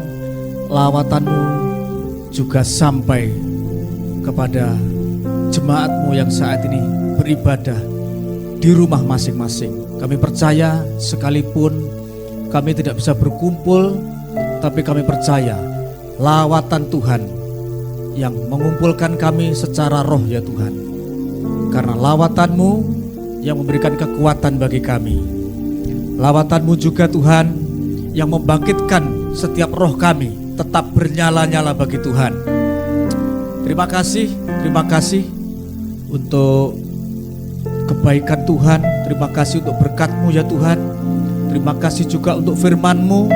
lawatan-Mu juga sampai kepada jemaat-Mu yang saat ini beribadah di rumah masing-masing. Kami percaya sekalipun kami tidak bisa berkumpul, tapi kami percaya lawatan Tuhan yang mengumpulkan kami secara roh ya Tuhan. Karena lawatan-Mu yang memberikan kekuatan bagi kami. Lawatan-Mu juga Tuhan yang membangkitkan setiap roh kami tetap bernyala-nyala bagi Tuhan. Terima kasih untuk kebaikan Tuhan. Terima kasih untuk berkat-Mu ya Tuhan. Terima kasih juga untuk firman-Mu.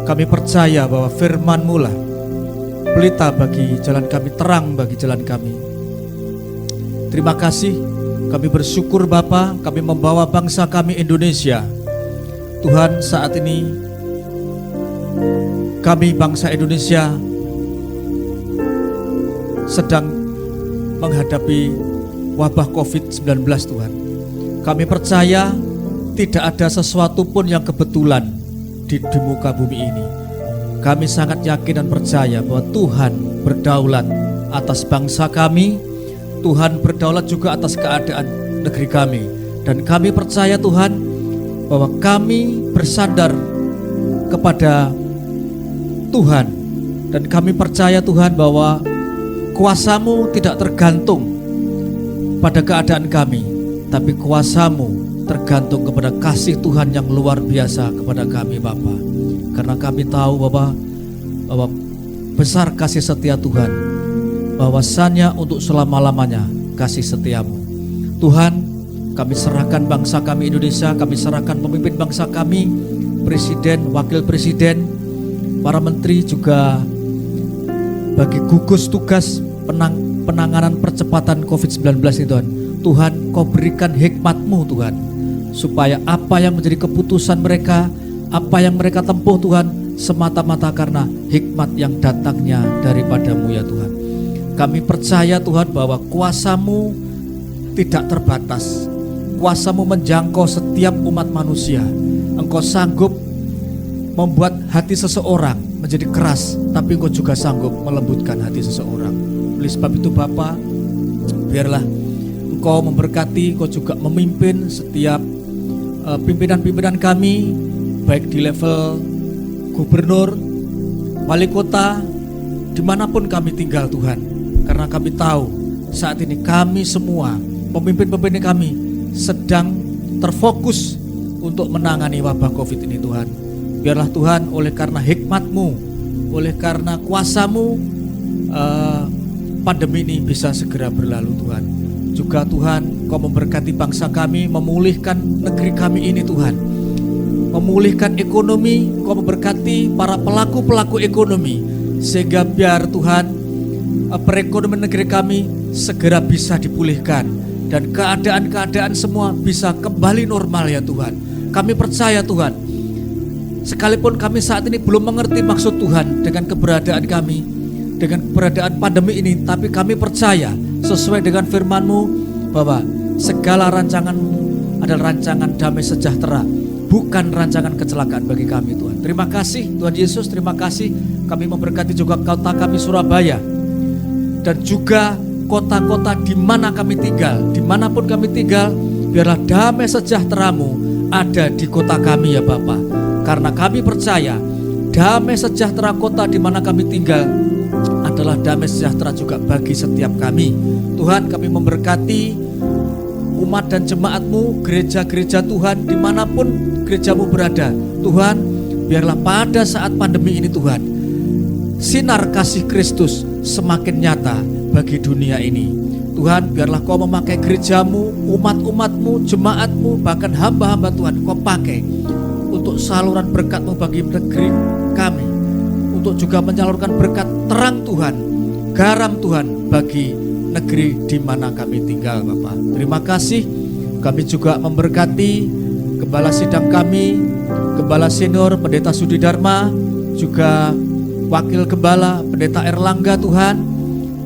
Kami percaya bahwa firman-Mu lah pelita bagi jalan kami, terang bagi jalan kami. Terima kasih, kami bersyukur Bapa, kami membawa bangsa kami Indonesia. Tuhan, saat ini kami bangsa Indonesia sedang menghadapi wabah COVID-19 Tuhan. Kami percaya tidak ada sesuatu pun yang kebetulan. di muka bumi ini. Kami sangat yakin dan percaya bahwa Tuhan berdaulat atas bangsa kami, Tuhan berdaulat juga atas keadaan negeri kami. Dan kami percaya Tuhan bahwa kami bersandar kepada Tuhan. Dan kami percaya Tuhan bahwa kuasa-Mu tidak tergantung pada keadaan kami, tapi kuasa-Mu tergantung kepada kasih Tuhan yang luar biasa kepada kami Bapa. Karena kami tahu bahwa besar kasih setia Tuhan, bahwasannya untuk selama-lamanya kasih setia-Mu. Tuhan, kami serahkan bangsa kami Indonesia, kami serahkan pemimpin bangsa kami, presiden, wakil presiden, para menteri, juga bagi gugus tugas penanganan percepatan COVID-19 ini Tuhan. Tuhan, Kau berikan hikmat-Mu Tuhan, supaya apa yang menjadi keputusan mereka, apa yang mereka tempuh Tuhan, semata-mata karena hikmat yang datangnya daripada-Mu ya Tuhan. Kami percaya Tuhan bahwa kuasa-Mu tidak terbatas, kuasa-Mu menjangkau setiap umat manusia. Engkau sanggup membuat hati seseorang menjadi keras, tapi Engkau juga sanggup melembutkan hati seseorang. Oleh sebab itu Bapa, biarlah Engkau memberkati, Engkau juga memimpin setiap pimpinan-pimpinan kami, baik di level gubernur, wali kota, dimanapun kami tinggal Tuhan. Karena kami tahu saat ini kami semua, pemimpin-pemimpin kami sedang terfokus untuk menangani wabah COVID ini Tuhan. Biarlah Tuhan, oleh karena hikmat-Mu, oleh karena kuasa-Mu, pandemi ini bisa segera berlalu Tuhan. Juga Tuhan, Kau memberkati bangsa kami, memulihkan negeri kami ini Tuhan, memulihkan ekonomi. Kau memberkati para pelaku-pelaku ekonomi, sehingga biar Tuhan perekonomian negeri kami segera bisa dipulihkan, dan keadaan-keadaan semua bisa kembali normal ya Tuhan. Kami percaya Tuhan, sekalipun kami saat ini belum mengerti maksud Tuhan dengan keberadaan kami, dengan keberadaan pandemi ini, tapi kami percaya sesuai dengan firman-Mu bahwa segala rancangan-Mu adalah rancangan damai sejahtera, bukan rancangan kecelakaan bagi kami Tuhan. Terima kasih Tuhan Yesus, terima kasih. Kami memberkati juga kota kami Surabaya, dan juga kota-kota di mana kami tinggal, dimanapun kami tinggal, biarlah damai sejahtera-Mu ada di kota kami ya Bapa. Karena kami percaya damai sejahtera kota di mana kami tinggal adalah damai sejahtera juga bagi setiap kami. Tuhan, kami memberkati umat dan jemaat-Mu, gereja-gereja Tuhan, dimanapun gereja-Mu berada. Tuhan, biarlah pada saat pandemi ini Tuhan, sinar kasih Kristus semakin nyata bagi dunia ini. Tuhan, biarlah Kau memakai gereja-Mu, umat-umat-Mu, jemaat-Mu, bahkan hamba-hamba Tuhan, Kau pakai untuk saluran berkat-Mu bagi negeri kami, untuk juga menyalurkan berkat terang Tuhan, garam Tuhan bagi negeri di mana kami tinggal Bapak. Terima kasih. Kami juga memberkati Gembala Sidang kami, Gembala Senior Pendeta Sudi Dharma, juga Wakil Gembala Pendeta Erlangga Tuhan.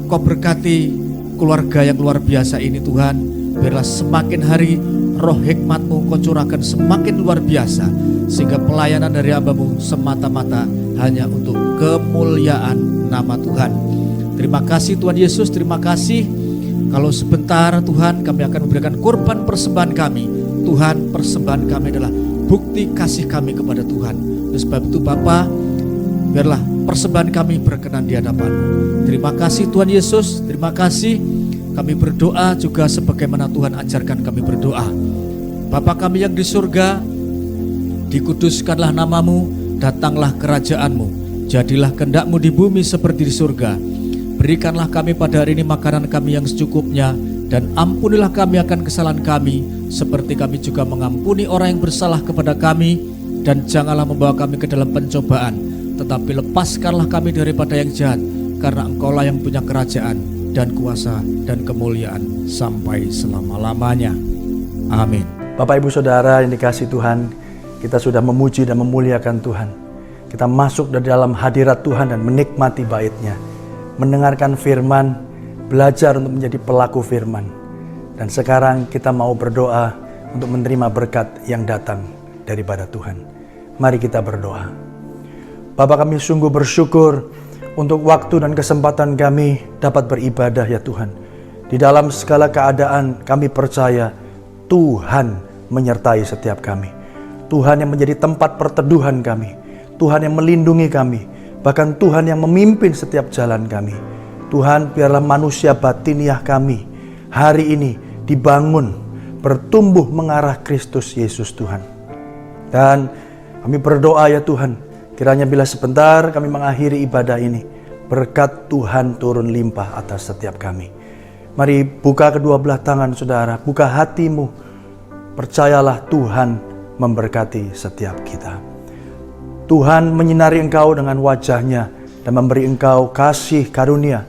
Kau berkati keluarga yang luar biasa ini Tuhan. Biarlah semakin hari roh hikmat-Mu Kau curahkan semakin luar biasa, sehingga pelayanan dari hamba-Mu semata-mata hanya untuk kemuliaan nama Tuhan. Terima kasih Tuhan Yesus, terima kasih. Kalau sebentar Tuhan kami akan memberikan korban persembahan kami. Tuhan, persembahan kami adalah bukti kasih kami kepada Tuhan. Oleh sebab itu Bapa, biarlah persembahan kami berkenan di hadapan-Mu. Terima kasih Tuhan Yesus, terima kasih. Kami berdoa juga sebagaimana Tuhan ajarkan kami berdoa. Bapa kami yang di surga, dikuduskanlah nama-Mu, datanglah kerajaan-Mu, jadilah kehendak-Mu di bumi seperti di surga. Berikanlah kami pada hari ini makanan kami yang secukupnya, dan ampunilah kami akan kesalahan kami, seperti kami juga mengampuni orang yang bersalah kepada kami. Dan janganlah membawa kami ke dalam pencobaan, tetapi lepaskanlah kami daripada yang jahat, karena Engkaulah yang punya kerajaan dan kuasa dan kemuliaan sampai selama-lamanya. Amin. Bapak Ibu Saudara yang dikasihi Tuhan, kita sudah memuji dan memuliakan Tuhan. Kita masuk dari dalam hadirat Tuhan dan menikmati bait-Nya, mendengarkan firman, belajar untuk menjadi pelaku firman. Dan sekarang kita mau berdoa untuk menerima berkat yang datang daripada Tuhan. Mari kita berdoa. Bapa, kami sungguh bersyukur untuk waktu dan kesempatan kami dapat beribadah ya Tuhan. Di dalam segala keadaan kami percaya Tuhan menyertai setiap kami. Tuhan yang menjadi tempat perteduhan kami. Tuhan yang melindungi kami. Bahkan Tuhan yang memimpin setiap jalan kami. Tuhan, biarlah manusia batiniah kami hari ini dibangun, bertumbuh mengarah Kristus Yesus Tuhan. Dan kami berdoa ya Tuhan, kiranya bila sebentar kami mengakhiri ibadah ini, berkat Tuhan turun limpah atas setiap kami. Mari buka kedua belah tangan saudara, buka hatimu. Percayalah Tuhan memberkati setiap kita. Tuhan menyinari engkau dengan wajah-Nya dan memberi engkau kasih karunia.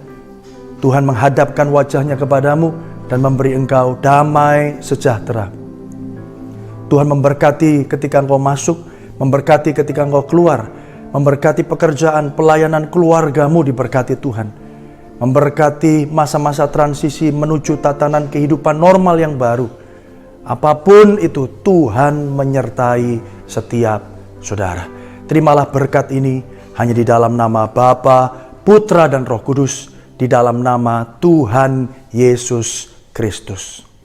Tuhan menghadapkan wajah-Nya kepadamu dan memberi engkau damai sejahtera. Tuhan memberkati ketika engkau masuk, memberkati ketika engkau keluar, memberkati pekerjaan, pelayanan keluargamu diberkati Tuhan. Memberkati masa-masa transisi menuju tatanan kehidupan normal yang baru. Apapun itu, Tuhan menyertai setiap saudara. Terimalah berkat ini hanya di dalam nama Bapa, Putra dan Roh Kudus, di dalam nama Tuhan Yesus Kristus.